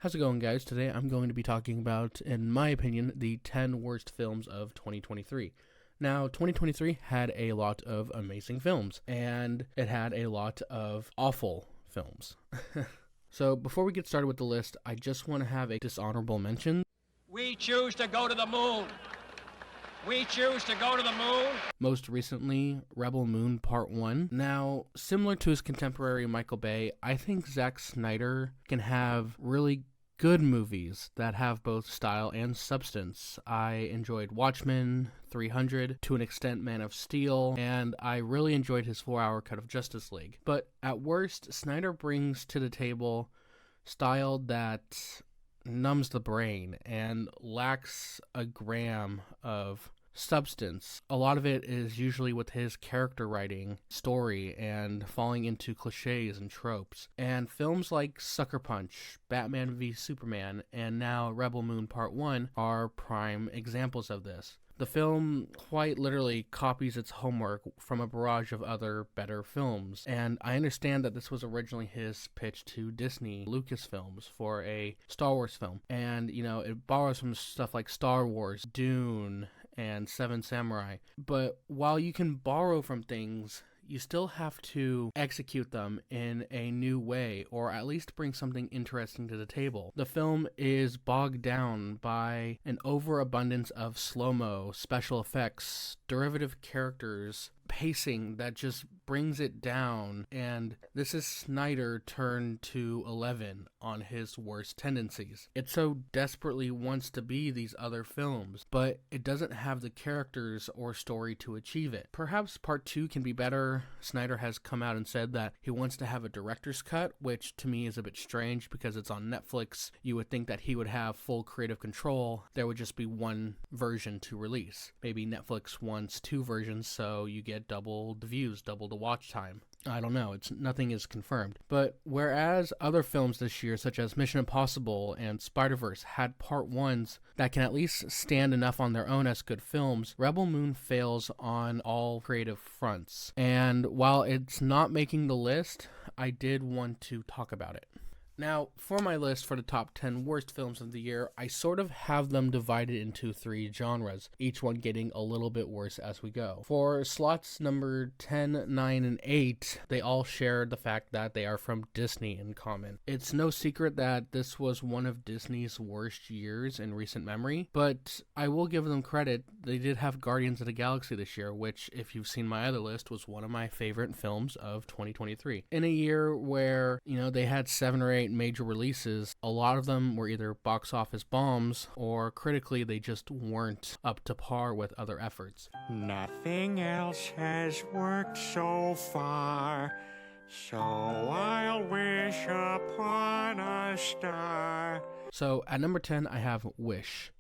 How's it going, guys? Today I'm going to be talking about, in my opinion, the 10 worst films of 2023. Now, 2023 had a lot of amazing films, and it had a lot of awful films. So before we get started with the list, I just want to have a dishonorable mention. We choose to go to the moon. We choose to go to the moon. Most recently, Rebel Moon Part 1. Now, similar to his contemporary Michael Bay, I think Zack Snyder can have really good movies that have both style and substance. I enjoyed Watchmen, 300, to an extent Man of Steel, and I really enjoyed his 4-hour cut of Justice League. But at worst, Snyder brings to the table style that numbs the brain and lacks a gram of substance. A lot of it is usually with his character writing, story, and falling into cliches and tropes. And films like Sucker Punch, Batman v Superman, and now Rebel Moon Part 1 are prime examples of this. The film quite literally copies its homework from a barrage of other better films, and I understand that this was originally his pitch to Disney Lucasfilms for a Star Wars film, and it borrows from stuff like Star Wars, Dune, and Seven Samurai. But while you can borrow from things, you still have to execute them in a new way, or at least bring something interesting to the table. The film is bogged down by an overabundance of slow-mo, special effects, derivative characters, pacing that just brings it down, and this is Snyder turned to 11 on his worst tendencies. It so desperately wants to be these other films, but it doesn't have the characters or story to achieve it. Perhaps part 2 can be better. Snyder has come out and said that he wants to have a director's cut, which to me is a bit strange because it's on Netflix. You would think that he would have full creative control. There would just be one version to release. Maybe Netflix wants 2 versions, so you get double the views, double the watch time. I don't know, nothing is confirmed. But whereas other films this year, such as Mission Impossible and Spider-Verse, had part 1s that can at least stand enough on their own as good films, Rebel Moon fails on all creative fronts. And while it's not making the list, I did want to talk about it. Now, for my list for the top 10 worst films of the year, I sort of have them divided into 3 genres, each one getting a little bit worse as we go. For slots number 10, 9, and 8, they all share the fact that they are from Disney in common. It's no secret that this was one of Disney's worst years in recent memory, but I will give them credit. They did have Guardians of the Galaxy this year, which, if you've seen my other list, was one of my favorite films of 2023. In a year where, they had 7 or 8 major releases, a lot of them were either box office bombs or critically they just weren't up to par with other efforts. Nothing else has worked so far, so I'll wish upon a star. So at number 10 I have Wish.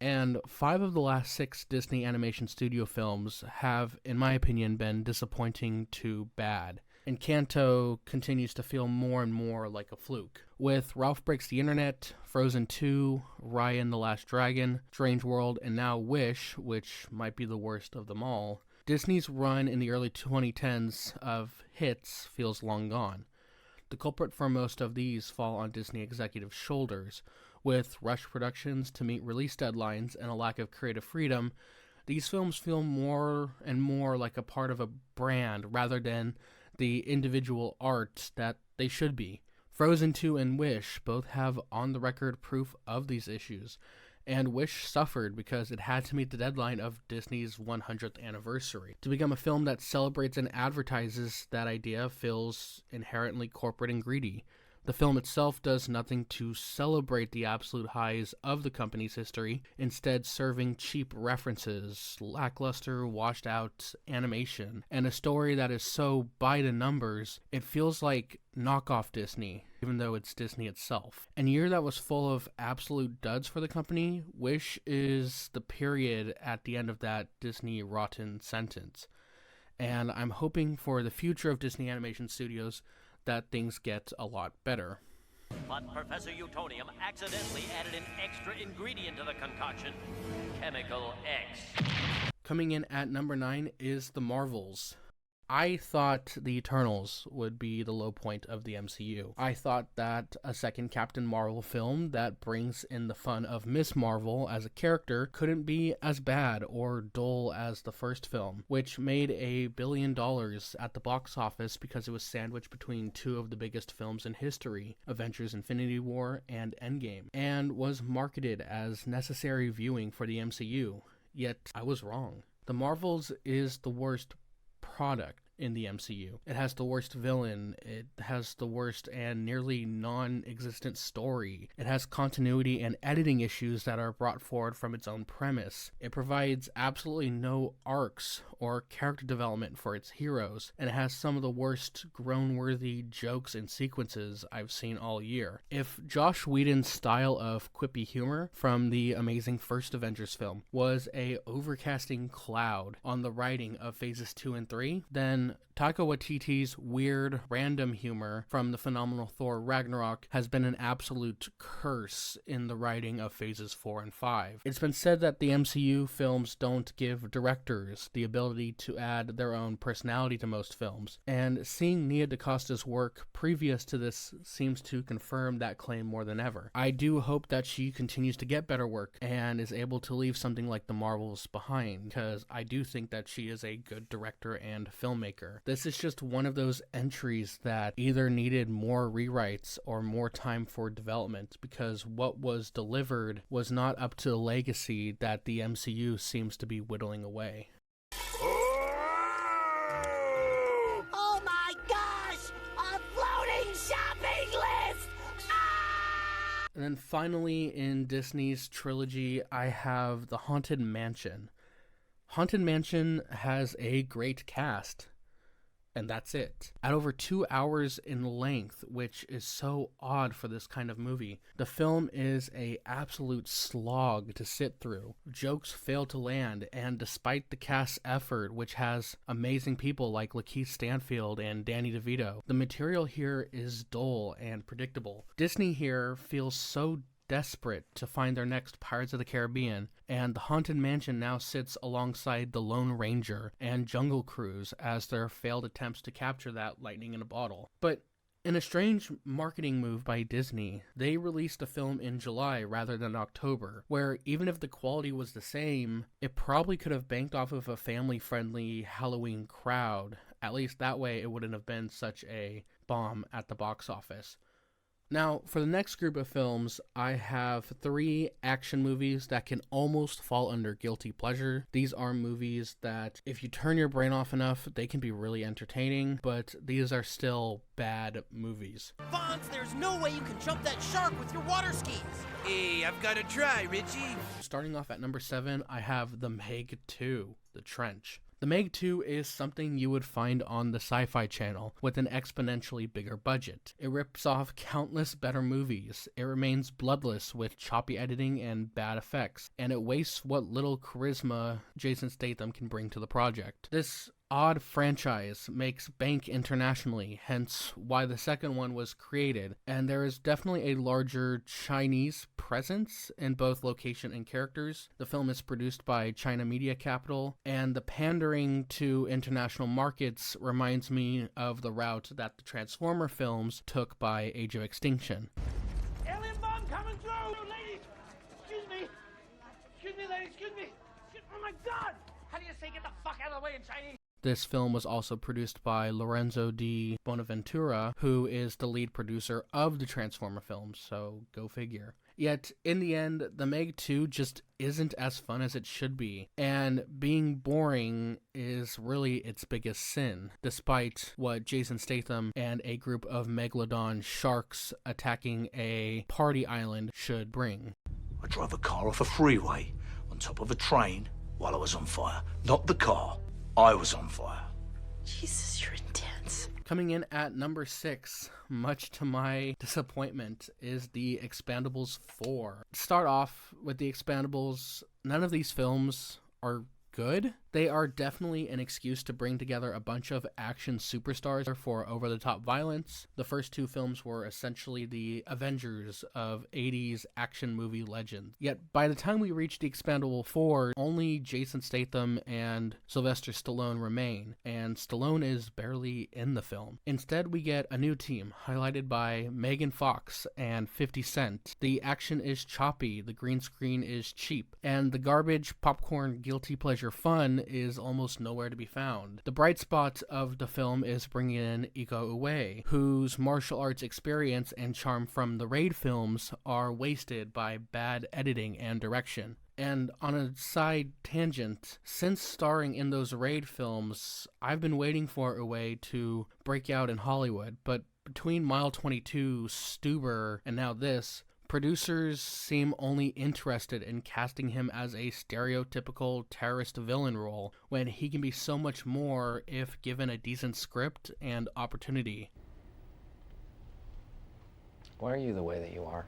And 5 of the last 6 Disney Animation Studio films have, in my opinion, been disappointing to bad. Encanto continues to feel more and more like a fluke. With Ralph Breaks the Internet, Frozen 2, Raya and the Last Dragon, Strange World, and now Wish, which might be the worst of them all, Disney's run in the early 2010s of hits feels long gone. The culprit for most of these fall on Disney executives' shoulders. With rushed productions to meet release deadlines and a lack of creative freedom, these films feel more and more like a part of a brand rather than the individual art that they should be. Frozen 2 and Wish both have on-the-record proof of these issues, and Wish suffered because it had to meet the deadline of Disney's 100th anniversary. To become a film that celebrates and advertises that idea feels inherently corporate and greedy. The film itself does nothing to celebrate the absolute highs of the company's history, instead serving cheap references, lackluster, washed-out animation, and a story that is so by the numbers, it feels like knockoff Disney, even though it's Disney itself. In a year that was full of absolute duds for the company, Wish is the period at the end of that Disney rotten sentence. And I'm hoping for the future of Disney Animation Studios that things get a lot better. But Professor Utonium accidentally added an extra ingredient to the concoction, Chemical X. Coming in at number 9 is The Marvels. I thought the Eternals would be the low point of the MCU. I thought that a second Captain Marvel film that brings in the fun of Miss Marvel as a character couldn't be as bad or dull as the first film, which made $1 billion at the box office because it was sandwiched between two of the biggest films in history, Avengers Infinity War and Endgame, and was marketed as necessary viewing for the MCU. Yet I was wrong. The Marvels is the worst product in the MCU. It has the worst villain, it has the worst and nearly non-existent story, it has continuity and editing issues that are brought forward from its own premise, it provides absolutely no arcs or character development for its heroes, and it has some of the worst groan-worthy jokes and sequences I've seen all year. If Joss Whedon's style of quippy humor from the amazing first Avengers film was a overcasting cloud on the writing of phases 2 and 3, then Taika Waititi's weird, random humor from the phenomenal Thor Ragnarok has been an absolute curse in the writing of phases 4 and 5. It's been said that the MCU films don't give directors the ability to add their own personality to most films, and seeing Nia DaCosta's work previous to this seems to confirm that claim more than ever. I do hope that she continues to get better work and is able to leave something like the Marvels behind, because I do think that she is a good director and filmmaker. This is just one of those entries that either needed more rewrites or more time for development, because what was delivered was not up to the legacy that the MCU seems to be whittling away. Oh my gosh! A floating shopping list! Ah! And then finally in Disney's trilogy, I have The Haunted Mansion. Haunted Mansion has a great cast, and that's it. At over 2 hours in length, which is so odd for this kind of movie, the film is a absolute slog to sit through. Jokes fail to land, and despite the cast's effort, which has amazing people like Lakeith Stanfield and Danny DeVito, the material here is dull and predictable. Disney here feels so desperate to find their next Pirates of the Caribbean, and the Haunted Mansion now sits alongside The Lone Ranger and Jungle Cruise as their failed attempts to capture that lightning in a bottle. But in a strange marketing move by Disney, they released the film in July rather than October, where even if the quality was the same, it probably could have banked off of a family-friendly Halloween crowd. At least that way it wouldn't have been such a bomb at the box office. Now, for the next group of films, I have 3 action movies that can almost fall under guilty pleasure. These are movies that, if you turn your brain off enough, they can be really entertaining, but these are still bad movies. Fonz, there's no way you can jump that shark with your water skis. Hey, I've got to try, Richie. Starting off at number 7, I have The Meg 2, The Trench. The Meg 2 is something you would find on the Sci-Fi Channel with an exponentially bigger budget. It rips off countless better movies, it remains bloodless with choppy editing and bad effects, and it wastes what little charisma Jason Statham can bring to the project. This odd franchise makes bank internationally, hence why the second one was created, and there is definitely a larger Chinese presence in both location and characters. The film is produced by China Media Capital, and the pandering to international markets reminds me of the route that the Transformer films took by Age of Extinction. Alien bomb coming through! Ladies! Excuse me! Excuse me, ladies! Excuse me! Oh my god! How do you say get the fuck out of the way in Chinese? This film was also produced by Lorenzo di Bonaventura, who is the lead producer of the Transformer films, so go figure. Yet, in the end, The Meg 2 just isn't as fun as it should be, and being boring is really its biggest sin, despite what Jason Statham and a group of megalodon sharks attacking a party island should bring. I drove a car off a freeway on top of a train while I was on fire. Not the car. I was on fire. Jesus, you're intense. Coming in at number 6, much to my disappointment, is The Expendables 4. To start off with The Expendables, none of these films are good. They are definitely an excuse to bring together a bunch of action superstars for over-the-top violence. The first two films were essentially the Avengers of 80s action movie legends. Yet by the time we reach The Expendable 4, only Jason Statham and Sylvester Stallone remain, and Stallone is barely in the film. Instead, we get a new team, highlighted by Megan Fox and 50 Cent. The action is choppy, the green screen is cheap, and the garbage popcorn guilty pleasure fun is almost nowhere to be found. The bright spot of the film is bringing in Iko Uwais, whose martial arts experience and charm from the Raid films are wasted by bad editing and direction. And on a side tangent, since starring in those Raid films, I've been waiting for Uwais to break out in Hollywood, but between Mile 22, Stuber, and now this, producers seem only interested in casting him as a stereotypical terrorist villain role, when he can be so much more if given a decent script and opportunity. Why are you the way that you are?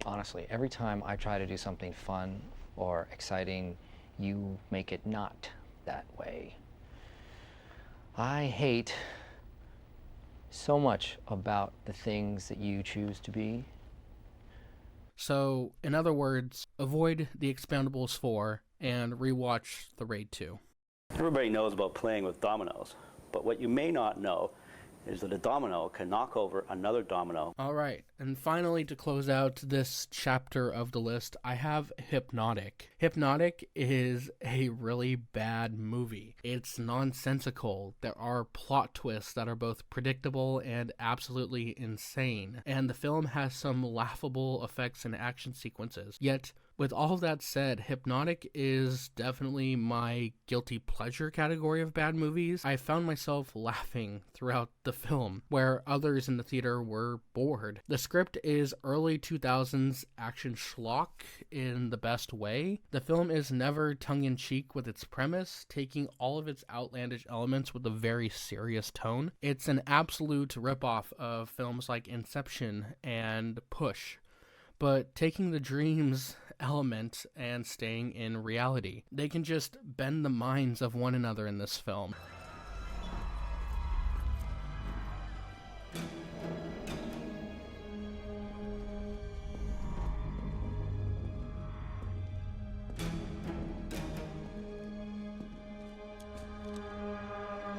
Honestly, every time I try to do something fun or exciting, you make it not that way. I hate so much about the things that you choose to be. So, in other words, avoid The Expendables 4 and rewatch The Raid 2. Everybody knows about playing with dominoes, but what you may not know is that a domino can knock over another domino. Alright, and finally to close out this chapter of the list, I have Hypnotic. Hypnotic is a really bad movie. It's nonsensical. There are plot twists that are both predictable and absolutely insane, and the film has some laughable effects and action sequences. Yet, with all of that said, Hypnotic is definitely my guilty pleasure category of bad movies. I found myself laughing throughout the film, where others in the theater were bored. The script is early 2000s action schlock in the best way. The film is never tongue-in-cheek with its premise, taking all of its outlandish elements with a very serious tone. It's an absolute ripoff of films like Inception and Push, but taking the dreams element and staying in reality. They can just bend the minds of one another in this film.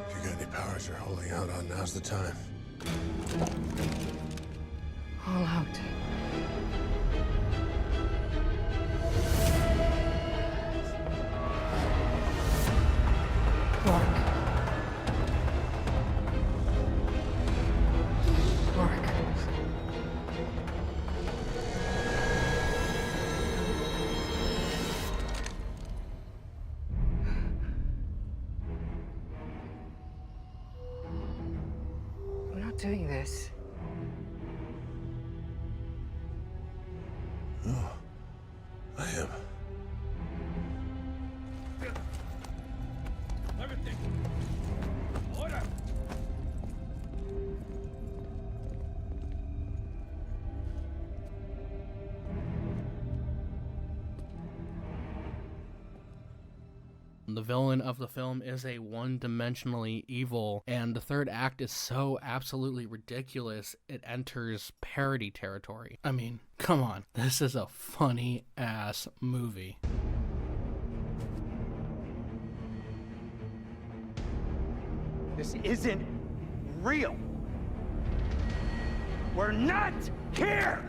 If you got any powers you're holding out on, now's the time. All out. I'm not doing this. Oh, I am. Everything. Order. The villain of the film is a one-dimensionally evil, and the third act is so absolutely ridiculous it enters parody territory. I mean, come on, this is a funny-ass movie. This isn't real. We're not here!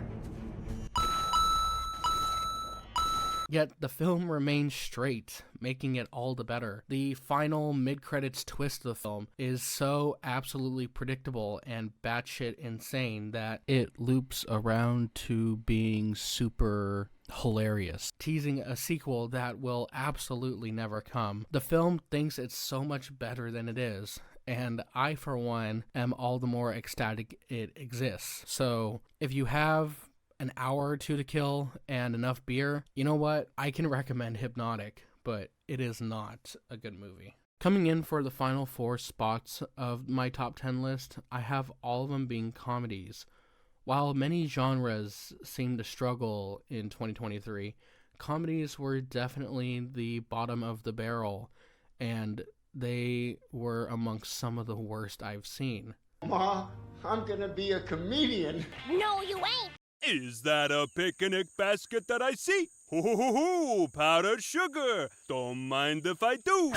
Yet the film remains straight, making it all the better. The final mid-credits twist of the film is so absolutely predictable and batshit insane that it loops around to being super hilarious, teasing a sequel that will absolutely never come. The film thinks it's so much better than it is, and I, for one, am all the more ecstatic it exists. So, if you have an hour or two to kill and enough beer, you know what? I can recommend Hypnotic, but it is not a good movie. Coming in for the final 4 spots of my top 10 list, I have all of them being comedies. While many genres seem to struggle in 2023, comedies were definitely the bottom of the barrel, and they were amongst some of the worst I've seen. Ma, I'm gonna be a comedian. No, you ain't. Is that a picnic basket that I see? Hoo hoo hoo hoo! Powdered sugar! Don't mind if I do!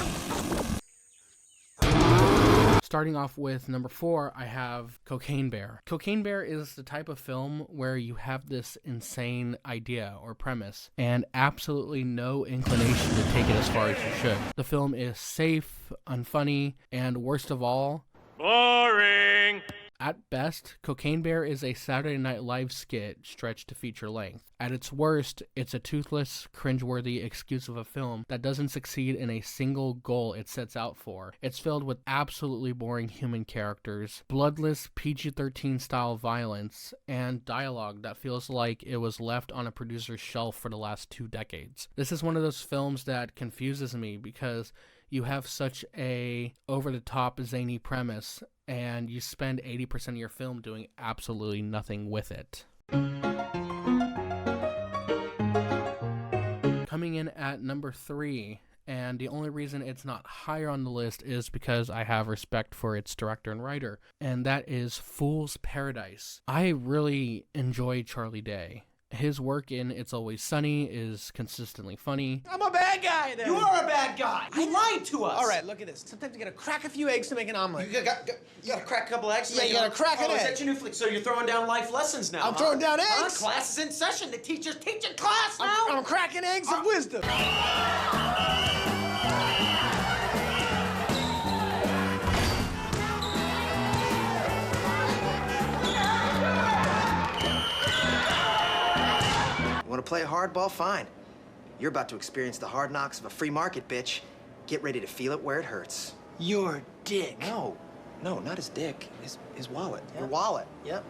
Starting off with number 4, I have Cocaine Bear. Cocaine Bear is the type of film where you have this insane idea or premise and absolutely no inclination to take it as far as you should. The film is safe, unfunny, and worst of all, boring! At best, Cocaine Bear is a Saturday Night Live skit stretched to feature length. At its worst, it's a toothless, cringeworthy excuse of a film that doesn't succeed in a single goal it sets out for. It's filled with absolutely boring human characters, bloodless PG-13 style violence, and dialogue that feels like it was left on a producer's shelf for the last 2 decades. This is one of those films that confuses me because you have such a over-the-top zany premise and you spend 80% of your film doing absolutely nothing with it. Coming in at number 3, and the only reason it's not higher on the list is because I have respect for its director and writer, and that is Fool's Paradise. I really enjoy Charlie Day. His work in It's Always Sunny is consistently funny. I'm a bad guy then. You are a bad guy. You lied to us. All right, look at this. Sometimes you gotta crack a few eggs to make an omelet. You gotta crack a couple eggs to Yeah, make you an gotta crack an Is egg. that your new flick? So you're throwing down life lessons now, I'm throwing down eggs. Huh? Class is in session. The teacher's teaching class now. I'm cracking eggs of wisdom. Want to play hardball? Fine. You're about to experience the hard knocks of a free market, bitch. Get ready to feel it where it hurts. Your dick. No, not his dick. His wallet. Yep. Your wallet. Yep.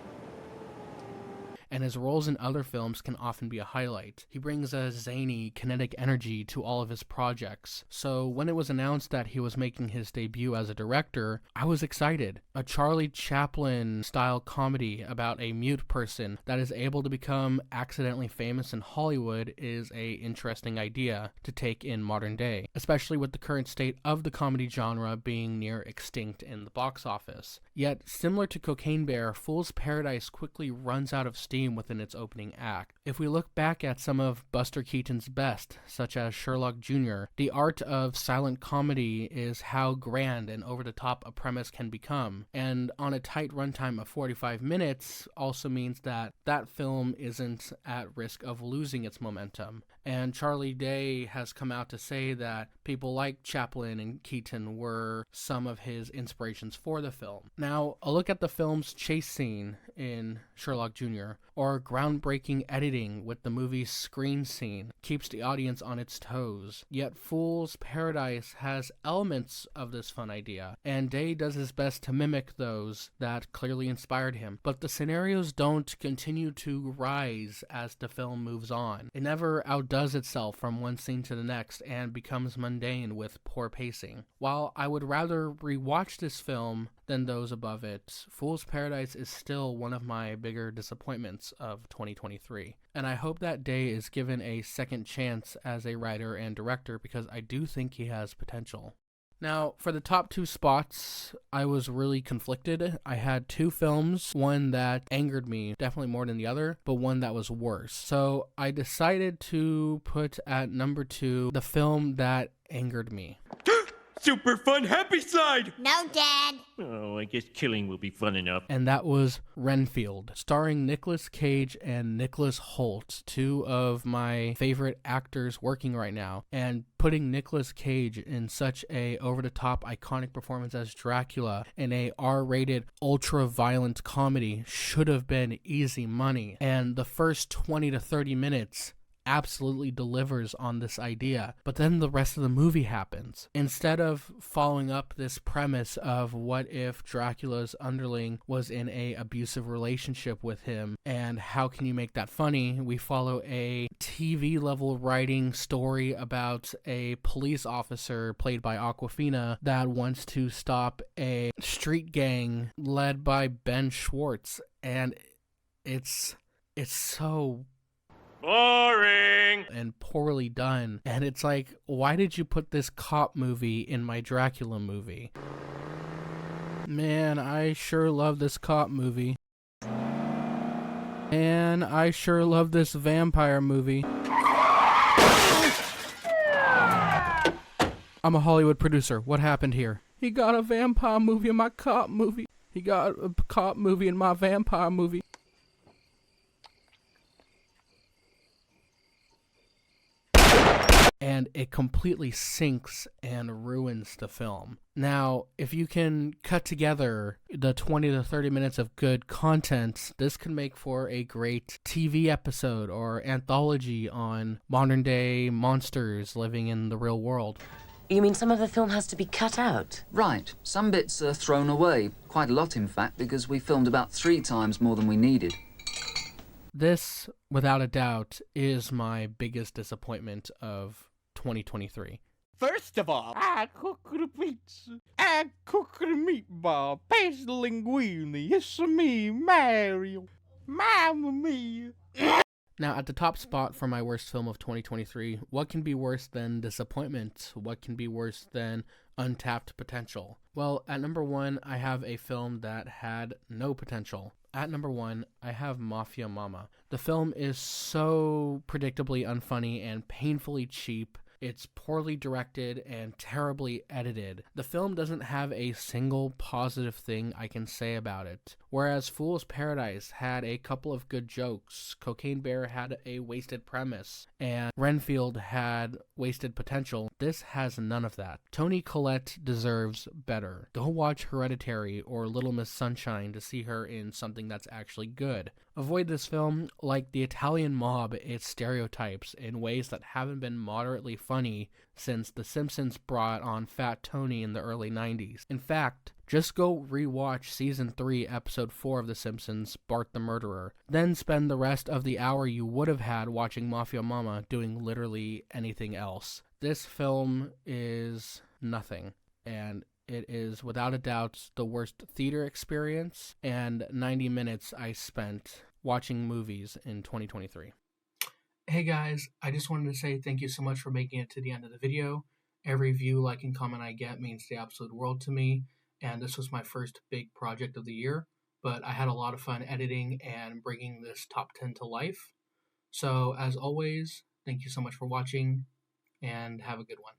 And his roles in other films can often be a highlight. He brings a zany, kinetic energy to all of his projects. So when it was announced that he was making his debut as a director, I was excited. A Charlie Chaplin-style comedy about a mute person that is able to become accidentally famous in Hollywood is a interesting idea to take in modern day, especially with the current state of the comedy genre being near extinct in the box office. Yet, similar to Cocaine Bear, Fool's Paradise quickly runs out of steam within its opening act. If we look back at some of Buster Keaton's best, such as Sherlock Jr., the art of silent comedy is how grand and over-the-top a premise can become, and on a tight runtime of 45 minutes also means that that film isn't at risk of losing its momentum. And Charlie Day has come out to say that people like Chaplin and Keaton were some of his inspirations for the film. Now, a look at the film's chase scene in Sherlock Jr., or groundbreaking editing with the movie's screen scene, keeps the audience on its toes. Yet Fool's Paradise has elements of this fun idea, and Day does his best to mimic those that clearly inspired him. But the scenarios don't continue to rise as the film moves on. It never outdoes itself from one scene to the next and becomes mundane with poor pacing. While I would rather rewatch this film than those above it, Fool's Paradise is still one of my bigger disappointments of 2023. And I hope that Day is given a second chance as a writer and director because I do think he has potential. Now, for the top 2 spots, I was really conflicted. I had 2 films, one that angered me definitely more than the other, but one that was worse. So I decided to put at number 2 the film that angered me. Super fun happy side! No, Dad. Oh, I guess killing will be fun enough. And that was Renfield, starring Nicolas Cage and Nicholas Hoult, 2 of my favorite actors working right now. And putting Nicolas Cage in such a over-the-top iconic performance as Dracula in a R-rated ultra-violent comedy should have been easy money. And the first 20 to 30 minutes absolutely delivers on this idea, but then the rest of the movie happens. Instead of following up this premise of what if Dracula's underling was in a abusive relationship with him and how can you make that funny, we follow a TV level writing story about a police officer played by Awkwafina that wants to stop a street gang led by Ben Schwartz, and it's so Boring. And poorly done. And it's like, why did you put this cop movie in my Dracula movie? Man, I sure love this cop movie. And I sure love this vampire movie. I'm a Hollywood producer. What happened here? He got a vampire movie in my cop movie. He got a cop movie in my vampire movie. And it completely sinks and ruins the film. Now, if you can cut together the 20 to 30 minutes of good content, this can make for a great TV episode or anthology on modern day monsters living in the real world. You mean some of the film has to be cut out? Right. Some bits are thrown away. Quite a lot, in fact, because we filmed about 3 times more than we needed. This, without a doubt, is my biggest disappointment of 2023. First of all, I cook the pizza. I cook the meatball. Pass the linguine. It's me, Mario. Mamma mia. Now, at the top spot for my worst film of 2023, what can be worse than disappointment? What can be worse than untapped potential? Well, at number 1, I have a film that had no potential. At number 1, I have Mafia Mama. The film is so predictably unfunny and painfully cheap. It's poorly directed and terribly edited. The film doesn't have a single positive thing I can say about it. Whereas Fool's Paradise had a couple of good jokes, Cocaine Bear had a wasted premise, and Renfield had wasted potential, this has none of that. Toni Collette deserves better. Go watch Hereditary or Little Miss Sunshine to see her in something that's actually good. Avoid this film like the Italian Mob its stereotypes in ways that haven't been moderately funny since The Simpsons brought on Fat Tony in the early 90s. In fact, just go rewatch Season 3, Episode 4 of The Simpsons, Bart the Murderer. Then spend the rest of the hour you would have had watching Mafia Mama doing literally anything else. This film is nothing, and it is without a doubt the worst theater experience and 90 minutes I spent watching movies in 2023. Hey guys, I just wanted to say thank you so much for making it to the end of the video. Every view, like, and comment I get means the absolute world to me, and this was my first big project of the year, but I had a lot of fun editing and bringing this top 10 to life. So as always, thank you so much for watching, and have a good one.